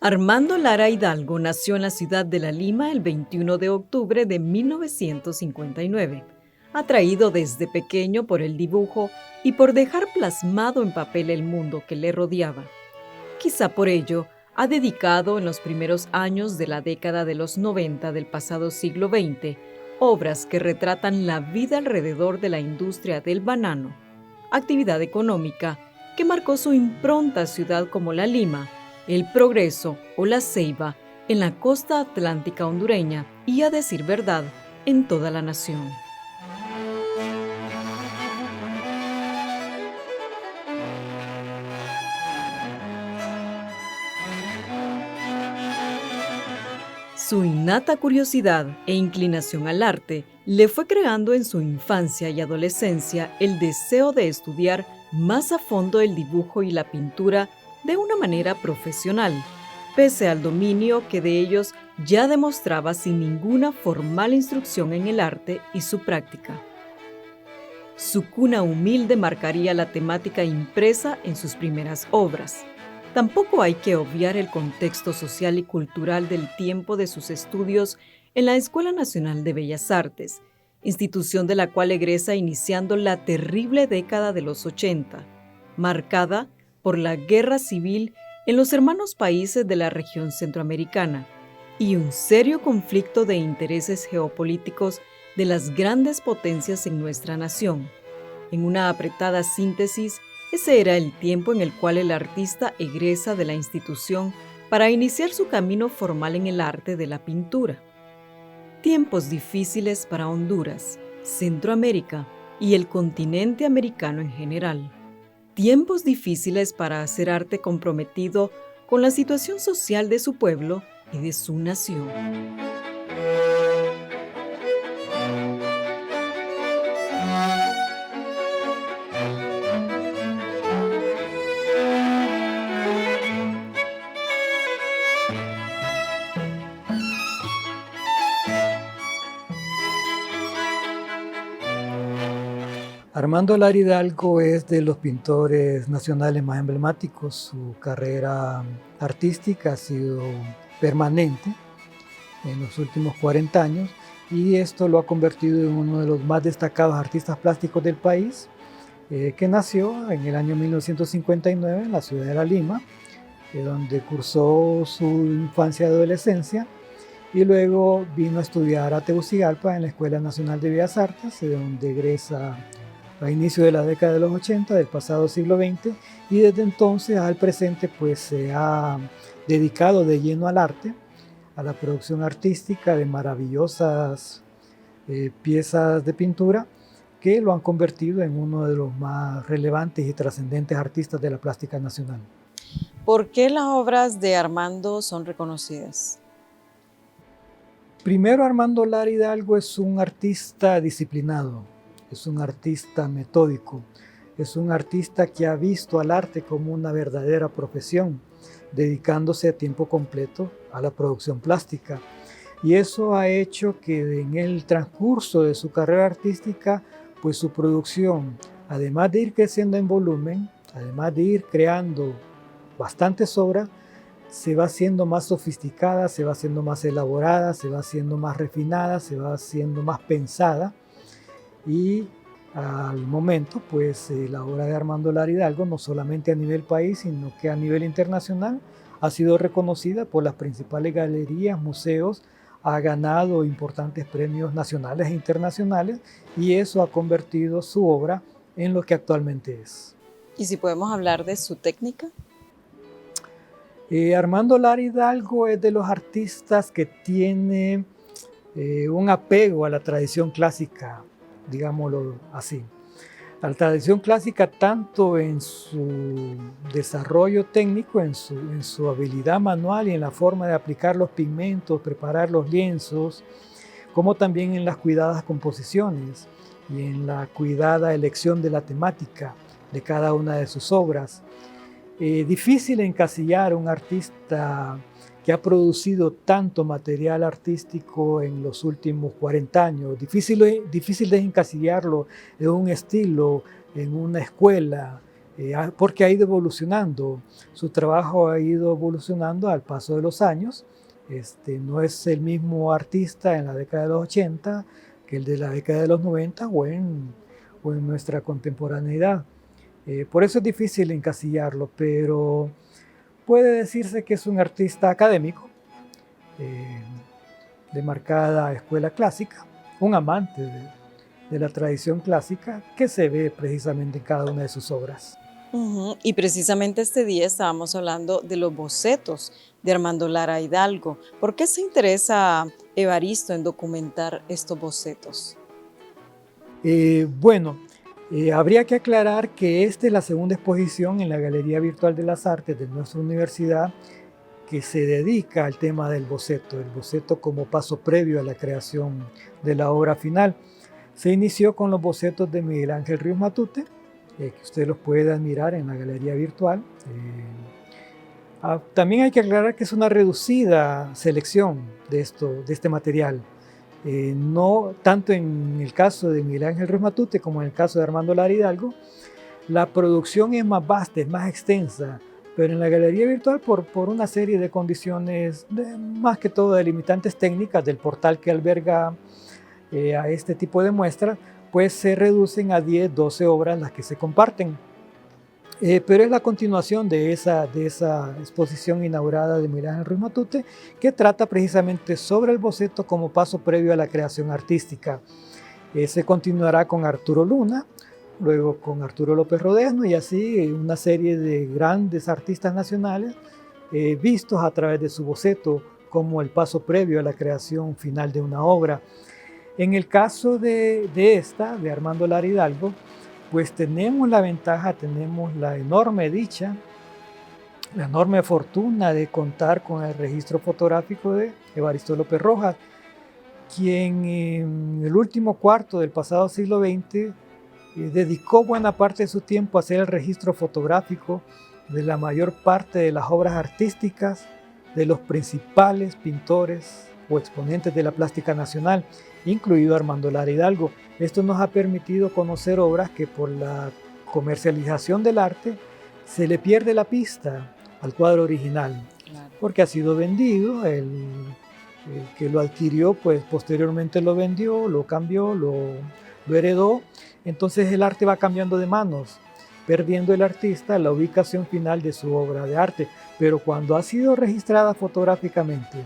Armando Lara Hidalgo nació en la ciudad de La Lima el 21 de octubre de 1959, atraído desde pequeño por el dibujo y por dejar plasmado en papel el mundo que le rodeaba. Quizá por ello, ha dedicado en los primeros años de la década de los 90 del pasado siglo XX obras que retratan la vida alrededor de la industria del banano, actividad económica que marcó su impronta a ciudad como La Lima, El Progreso o La Ceiba en la costa atlántica hondureña y, a decir verdad, en toda la nación. Su innata curiosidad e inclinación al arte le fue creando en su infancia y adolescencia el deseo de estudiar más a fondo el dibujo y la pintura de una manera profesional, pese al dominio que de ellos ya demostraba sin ninguna formal instrucción en el arte y su práctica. Su cuna humilde marcaría la temática impresa en sus primeras obras. Tampoco hay que obviar el contexto social y cultural del tiempo de sus estudios en la Escuela Nacional de Bellas Artes, institución de la cual egresa iniciando la terrible década de los 80, marcada por la guerra civil en los hermanos países de la región centroamericana y un serio conflicto de intereses geopolíticos de las grandes potencias en nuestra nación. En una apretada síntesis, ese era el tiempo en el cual el artista egresa de la institución para iniciar su camino formal en el arte de la pintura. Tiempos difíciles para Honduras, Centroamérica y el continente americano en general. Tiempos difíciles para hacer arte comprometido con la situación social de su pueblo y de su nación. Armando Lara Hidalgo es de los pintores nacionales más emblemáticos. Su carrera artística ha sido permanente en los últimos 40 años y esto lo ha convertido en uno de los más destacados artistas plásticos del país, que nació en el año 1959 en la ciudad de La Lima, donde cursó su infancia y adolescencia, y luego vino a estudiar a Tegucigalpa en la Escuela Nacional de Bellas Artes, de donde egresa a inicio de la década de los 80 del pasado siglo XX, y desde entonces al presente pues se ha dedicado de lleno al arte, a la producción artística de maravillosas piezas de pintura que lo han convertido en uno de los más relevantes y trascendentes artistas de la plástica nacional. ¿Por qué las obras de Armando son reconocidas? Primero, Armando Lara Hidalgo es un artista disciplinado, es un artista metódico, es un artista que ha visto al arte como una verdadera profesión, dedicándose a tiempo completo a la producción plástica. Y eso ha hecho que en el transcurso de su carrera artística, pues su producción, además de ir creciendo en volumen, además de ir creando bastantes obras, se va haciendo más sofisticada, se va haciendo más elaborada, se va haciendo más refinada, se va haciendo más pensada. Y al momento, pues la obra de Armando Lara Hidalgo, no solamente a nivel país, sino que a nivel internacional, ha sido reconocida por las principales galerías, museos, ha ganado importantes premios nacionales e internacionales, y eso ha convertido su obra en lo que actualmente es. ¿Y si podemos hablar de su técnica? Armando Lara Hidalgo es de los artistas que tiene un apego a la tradición clásica, digámoslo así. La tradición clásica tanto en su desarrollo técnico, en su habilidad manual y en la forma de aplicar los pigmentos, preparar los lienzos, como también en las cuidadas composiciones y en la cuidada elección de la temática de cada una de sus obras. Difícil encasillar a un artista que ha producido tanto material artístico en los últimos 40 años. Difícil de encasillarlo en un estilo, en una escuela, porque ha ido evolucionando. Su trabajo ha ido evolucionando al paso de los años. No es el mismo artista en la década de los 80 que el de la década de los 90 o en nuestra contemporaneidad. Por eso es difícil encasillarlo, pero puede decirse que es un artista académico, de marcada escuela clásica, un amante de la tradición clásica que se ve precisamente en cada una de sus obras. Y precisamente este día estábamos hablando de los bocetos de Armando Lara Hidalgo. ¿Por qué se interesa Evaristo en documentar estos bocetos? Habría que aclarar que esta es la segunda exposición en la Galería Virtual de las Artes de nuestra universidad que se dedica al tema del boceto, el boceto como paso previo a la creación de la obra final. Se inició con los bocetos de Miguel Ángel Ríos Matute, que usted los puede admirar en la Galería Virtual. También hay que aclarar que es una reducida selección de este material. No tanto en el caso de Miguel Ángel Ríos Matute como en el caso de Armando Lara Hidalgo, la producción es más vasta, es más extensa, pero en la galería virtual por una serie de condiciones, más que todo de limitantes técnicas del portal que alberga a este tipo de muestras, pues se reducen a 10, 12 obras las que se comparten. Pero es la continuación de esa exposición inaugurada de Miguel Ángel Ríos Matute, que trata precisamente sobre el boceto como paso previo a la creación artística. Se continuará con Arturo Luna, luego con Arturo López Rodesno y así una serie de grandes artistas nacionales vistos a través de su boceto como el paso previo a la creación final de una obra. En el caso de Armando Lara Hidalgo, pues tenemos la ventaja, tenemos la enorme dicha, la enorme fortuna de contar con el registro fotográfico de Evaristo López Rojas, quien en el último cuarto del pasado siglo XX dedicó buena parte de su tiempo a hacer el registro fotográfico de la mayor parte de las obras artísticas de los principales pintores o exponentes de la plástica nacional, incluido Armando Lara Hidalgo. Esto nos ha permitido conocer obras que por la comercialización del arte se le pierde la pista al cuadro original, porque ha sido vendido, el que lo adquirió pues posteriormente lo vendió, lo cambió, lo heredó, entonces el arte va cambiando de manos, perdiendo el artista la ubicación final de su obra de arte, pero cuando ha sido registrada fotográficamente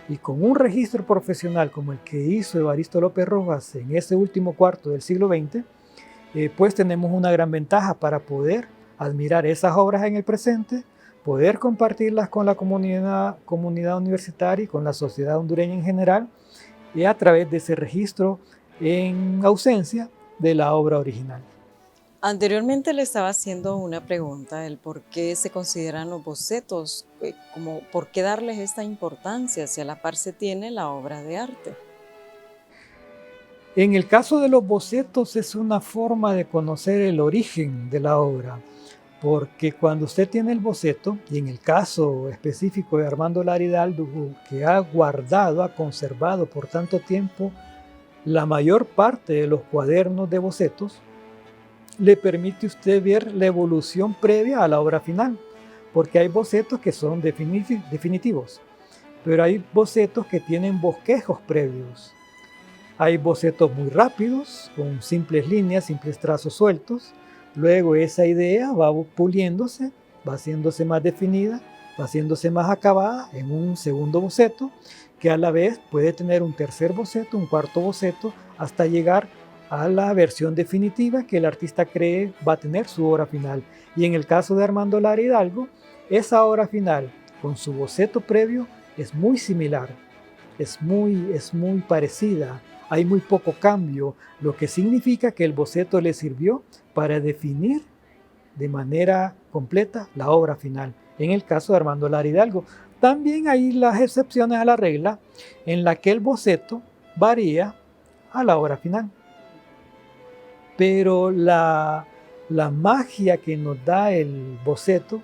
y con un registro profesional como el que hizo Evaristo López Rojas en ese último cuarto del siglo XX, pues tenemos una gran ventaja para poder admirar esas obras en el presente, poder compartirlas con la comunidad universitaria y con la sociedad hondureña en general, y a través de ese registro en ausencia de la obra original. Anteriormente le estaba haciendo una pregunta, el por qué se consideran los bocetos, como por qué darles esta importancia si a la par se tiene la obra de arte. En el caso de los bocetos es una forma de conocer el origen de la obra, porque cuando usted tiene el boceto, y en el caso específico de Armando Lara Hidalgo, que ha guardado, ha conservado por tanto tiempo la mayor parte de los cuadernos de bocetos, le permite usted ver la evolución previa a la obra final, porque hay bocetos que son definitivos, pero hay bocetos que tienen bosquejos previos. Hay bocetos muy rápidos, con simples líneas, simples trazos sueltos. Luego esa idea va puliéndose, va haciéndose más definida, va haciéndose más acabada en un segundo boceto, que a la vez puede tener un tercer boceto, un cuarto boceto, hasta llegar a la versión definitiva que el artista cree va a tener su obra final. Y en el caso de Armando Lara Hidalgo, esa obra final con su boceto previo es muy similar, es muy parecida, hay muy poco cambio, lo que significa que el boceto le sirvió para definir de manera completa la obra final. En el caso de Armando Lara Hidalgo, también hay las excepciones a la regla en la que el boceto varía a la obra final. Pero la magia que nos da el boceto,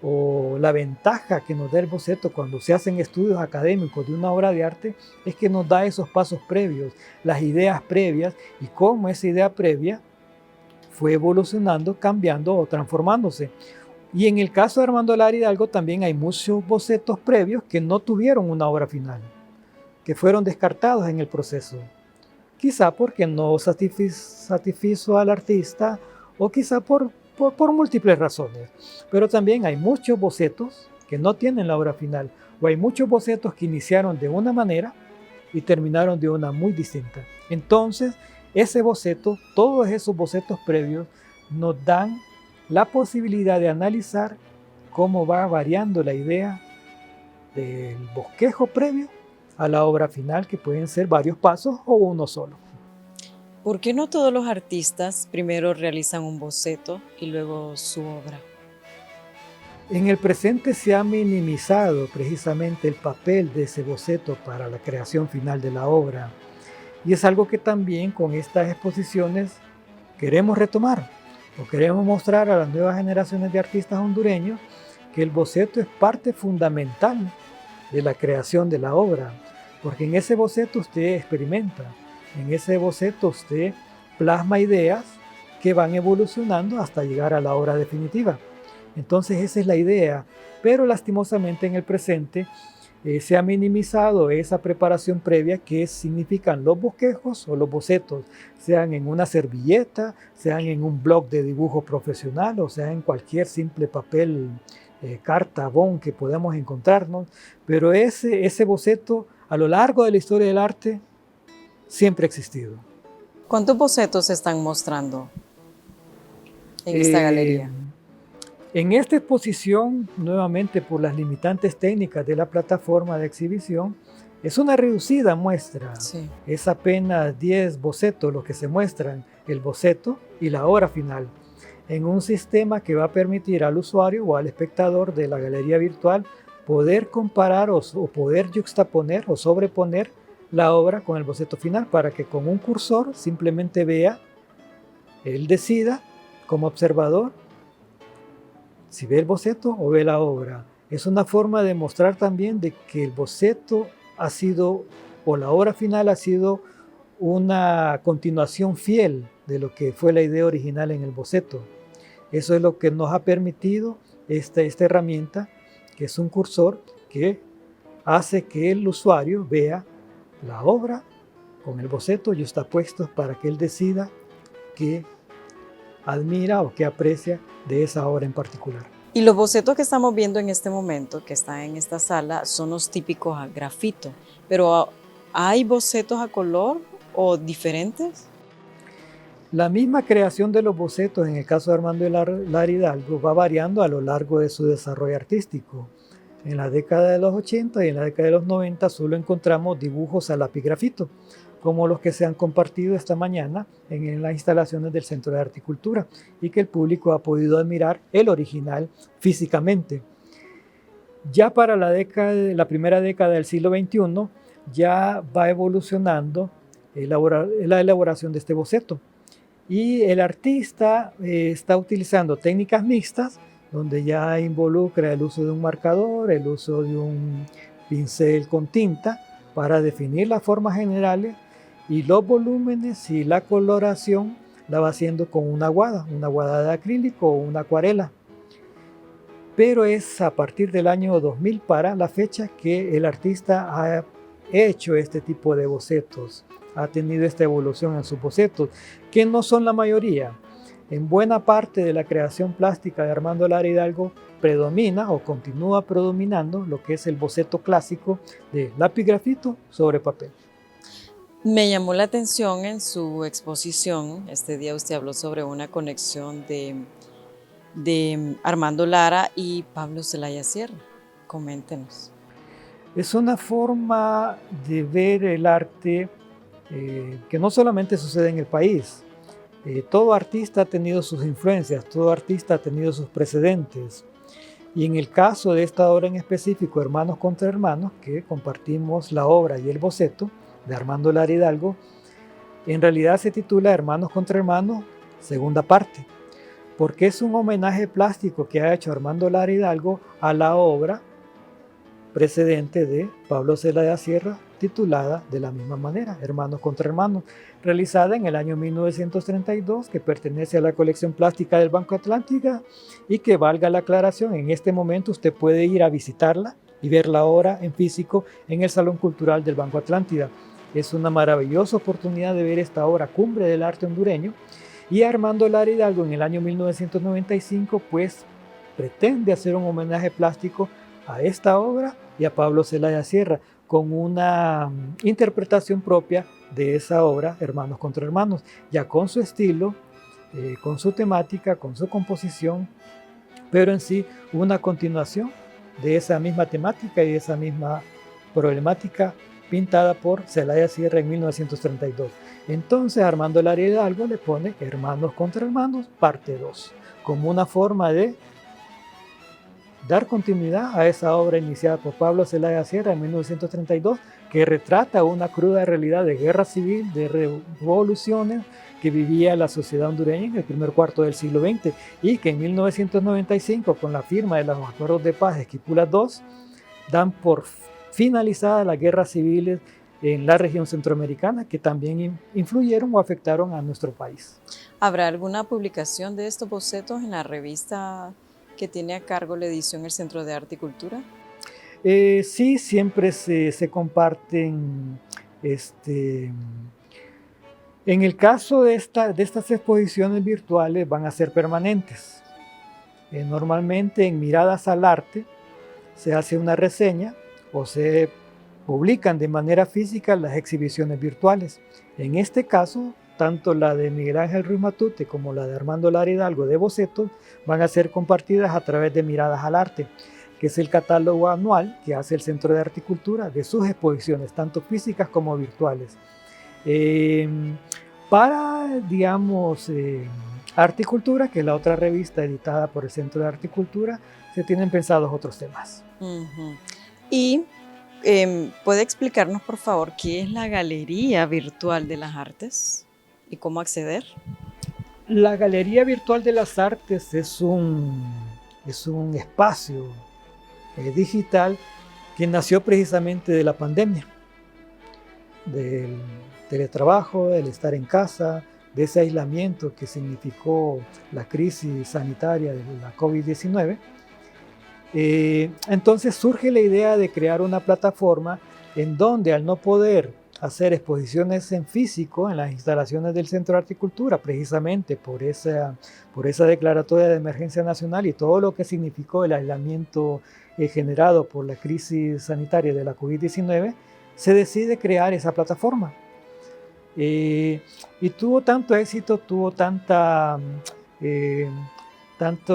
o la ventaja que nos da el boceto cuando se hacen estudios académicos de una obra de arte, es que nos da esos pasos previos, las ideas previas, y cómo esa idea previa fue evolucionando, cambiando o transformándose. Y en el caso de Armando Lara Hidalgo también hay muchos bocetos previos que no tuvieron una obra final, que fueron descartados en el proceso. Quizá porque no satisfizo al artista, o quizá por múltiples razones. Pero también hay muchos bocetos que no tienen la obra final, o hay muchos bocetos que iniciaron de una manera y terminaron de una muy distinta. Entonces, ese boceto, todos esos bocetos previos, nos dan la posibilidad de analizar cómo va variando la idea del bosquejo previo a la obra final, que pueden ser varios pasos o uno solo. ¿Por qué no todos los artistas primero realizan un boceto y luego su obra? En el presente se ha minimizado precisamente el papel de ese boceto para la creación final de la obra, y es algo que también con estas exposiciones queremos retomar, o queremos mostrar a las nuevas generaciones de artistas hondureños que el boceto es parte fundamental de la creación de la obra, porque en ese boceto usted experimenta, en ese boceto usted plasma ideas que van evolucionando hasta llegar a la obra definitiva. Entonces esa es la idea, pero lastimosamente en el presente se ha minimizado esa preparación previa que significan los bosquejos o los bocetos, sean en una servilleta, sean en un bloc de dibujo profesional, o sea en cualquier simple papel, carta, bond que podamos encontrarnos, pero ese boceto a lo largo de la historia del arte siempre ha existido. ¿Cuántos bocetos se están mostrando en esta galería? En esta exposición, nuevamente por las limitantes técnicas de la plataforma de exhibición, es una reducida muestra. Sí. Es apenas 10 bocetos los que se muestran, el boceto y la obra final, en un sistema que va a permitir al usuario o al espectador de la galería virtual poder comparar o poder yuxtaponer o sobreponer la obra con el boceto final, para que con un cursor simplemente vea, él decida como observador si ve el boceto o ve la obra. Es una forma de mostrar también de que el boceto ha sido, o la obra final ha sido, una continuación fiel de lo que fue la idea original en el boceto. Eso es lo que nos ha permitido esta herramienta, que es un cursor que hace que el usuario vea la obra con el boceto yuxtapuestos para que él decida qué admira o qué aprecia de esa obra en particular. Y los bocetos que estamos viendo en este momento, que están en esta sala, son los típicos a grafito, pero ¿hay bocetos a color o diferentes? La misma creación de los bocetos en el caso de Armando Lara Hidalgo va variando a lo largo de su desarrollo artístico. En la década de los 80 y en la década de los 90 solo encontramos dibujos a lapigrafito, como los que se han compartido esta mañana en las instalaciones del Centro de Arte y Cultura, y que el público ha podido admirar el original físicamente. Ya para la primera década del siglo XXI ya va evolucionando la elaboración de este boceto, y el artista está utilizando técnicas mixtas, donde ya involucra el uso de un marcador, el uso de un pincel con tinta para definir las formas generales, y los volúmenes y la coloración la va haciendo con una aguada de acrílico o una acuarela. Pero es a partir del año 2000 para la fecha que el artista ha hecho este tipo de bocetos, ha tenido esta evolución en sus bocetos, que no son la mayoría. En buena parte de la creación plástica de Armando Lara Hidalgo predomina o continúa predominando lo que es el boceto clásico de lapigrafito sobre papel. Me llamó la atención en su exposición, este día usted habló sobre una conexión de Armando Lara y Pablo Celaya Sierra. Coméntenos. Es una forma de ver el arte que no solamente sucede en el país. Todo artista ha tenido sus influencias, todo artista ha tenido sus precedentes. Y en el caso de esta obra en específico, Hermanos contra Hermanos, que compartimos la obra y el boceto, de Armando Lara Hidalgo, en realidad se titula Hermanos contra Hermanos, segunda parte, porque es un homenaje plástico que ha hecho Armando Lara Hidalgo a la obra precedente de Pablo Zelaya Sierra, titulada de la misma manera, Hermanos contra Hermanos, realizada en el año 1932, que pertenece a la colección plástica del Banco Atlántica y que, valga la aclaración, en este momento usted puede ir a visitarla y ver la obra en físico en el Salón Cultural del Banco Atlántida. Es una maravillosa oportunidad de ver esta obra cumbre del arte hondureño, y Armando Lara Hidalgo en el año 1995 pues pretende hacer un homenaje plástico a esta obra y a Pablo Zelaya Sierra, con una interpretación propia de esa obra, Hermanos contra Hermanos, ya con su estilo, con su temática, con su composición, pero en sí una continuación de esa misma temática y de esa misma problemática pintada por Zelaya Sierra en 1932. Entonces Armando Lara Hidalgo le pone Hermanos contra Hermanos, parte 2, como una forma de dar continuidad a esa obra iniciada por Pablo Zelaya Sierra en 1932, que retrata una cruda realidad de guerra civil, de revoluciones que vivía la sociedad hondureña en el primer cuarto del siglo XX, y que en 1995, con la firma de los acuerdos de paz de Esquipulas II, dan por finalizada las guerras civiles en la región centroamericana, que también influyeron o afectaron a nuestro país. ¿Habrá alguna publicación de estos bocetos en la revista que tiene a cargo la edición el Centro de Arte y Cultura? Sí, siempre se comparten. En el caso de estas exposiciones virtuales van a ser permanentes. Normalmente en Miradas al Arte se hace una reseña o se publican de manera física las exhibiciones virtuales. En este caso, tanto la de Miguel Ángel Ruiz Matute como la de Armando Lara Hidalgo de bocetos van a ser compartidas a través de Miradas al Arte, que es el catálogo anual que hace el Centro de Arte y Cultura de sus exposiciones, tanto físicas como virtuales. Para, digamos, Arte y Cultura, que es la otra revista editada por el Centro de Arte y Cultura, se tienen pensados otros temas. Y ¿puede explicarnos, por favor, qué es la Galería Virtual de las Artes y cómo acceder? La Galería Virtual de las Artes es un espacio digital que nació precisamente de la pandemia, del teletrabajo, del estar en casa, de ese aislamiento que significó la crisis sanitaria de la COVID-19. Entonces surge la idea de crear una plataforma en donde, al no poder hacer exposiciones en físico en las instalaciones del Centro de Arte y Cultura, precisamente por esa declaratoria de emergencia nacional y todo lo que significó el aislamiento generado por la crisis sanitaria de la COVID-19, se decide crear esa plataforma. Y tuvo tanto éxito, tuvo tanto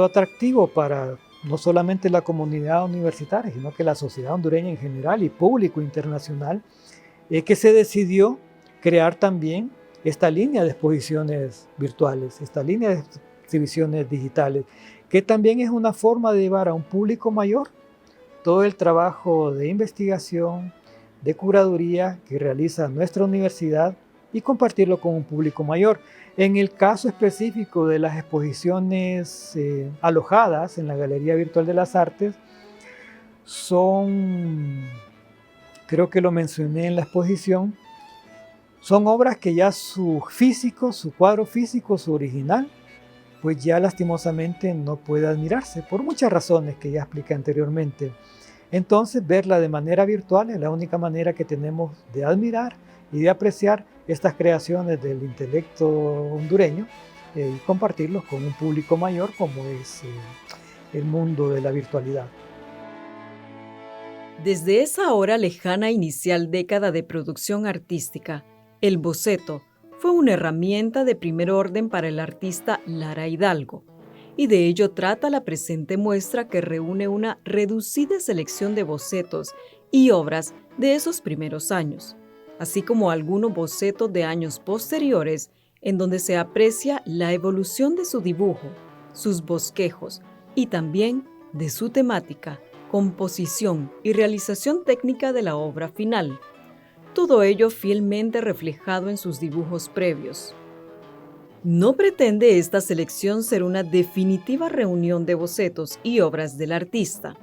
atractivo para no solamente la comunidad universitaria, sino que la sociedad hondureña en general y público internacional, que se decidió crear también esta línea de exposiciones virtuales, esta línea de exhibiciones digitales, que también es una forma de llevar a un público mayor todo el trabajo de investigación, de curaduría que realiza nuestra universidad y compartirlo con un público mayor. En el caso específico de las exposiciones alojadas en la Galería Virtual de las Artes, creo que lo mencioné en la exposición, son obras que ya su cuadro físico, su original, pues ya lastimosamente no puede admirarse, por muchas razones que ya expliqué anteriormente. Entonces, verla de manera virtual es la única manera que tenemos de admirar y de apreciar estas creaciones del intelecto hondureño y compartirlos con un público mayor, como es el mundo de la virtualidad. Desde esa hora lejana inicial década de producción artística, el boceto fue una herramienta de primer orden para el artista Lara Hidalgo, y de ello trata la presente muestra, que reúne una reducida selección de bocetos y obras de esos primeros años, así como algunos bocetos de años posteriores, en donde se aprecia la evolución de su dibujo, sus bosquejos y también de su temática, composición y realización técnica de la obra final. todo ello fielmente reflejado en sus dibujos previos. No pretende esta selección ser una definitiva reunión de bocetos y obras del artista.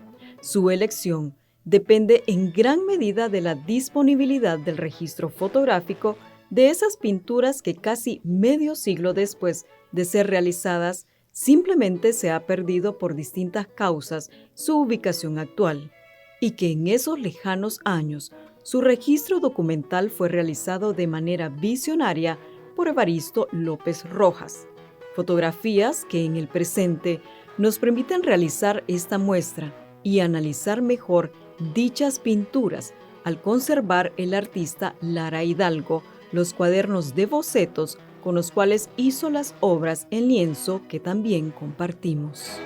Su elección depende en gran medida de la disponibilidad del registro fotográfico de esas pinturas que casi medio siglo después de ser realizadas simplemente se ha perdido por distintas causas su ubicación actual, y que en esos lejanos años su registro documental fue realizado de manera visionaria por Evaristo López Rojas. Fotografías que en el presente nos permiten realizar esta muestra y analizar mejor dichas pinturas al conservar el artista Lara Hidalgo los cuadernos de bocetos con los cuales hizo las obras en lienzo que también compartimos.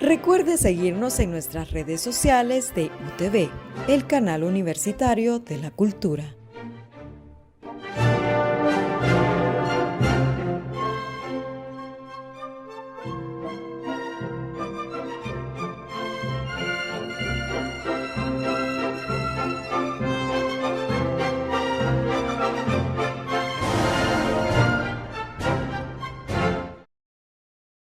Recuerde seguirnos en nuestras redes sociales de UTV, el canal universitario de la cultura.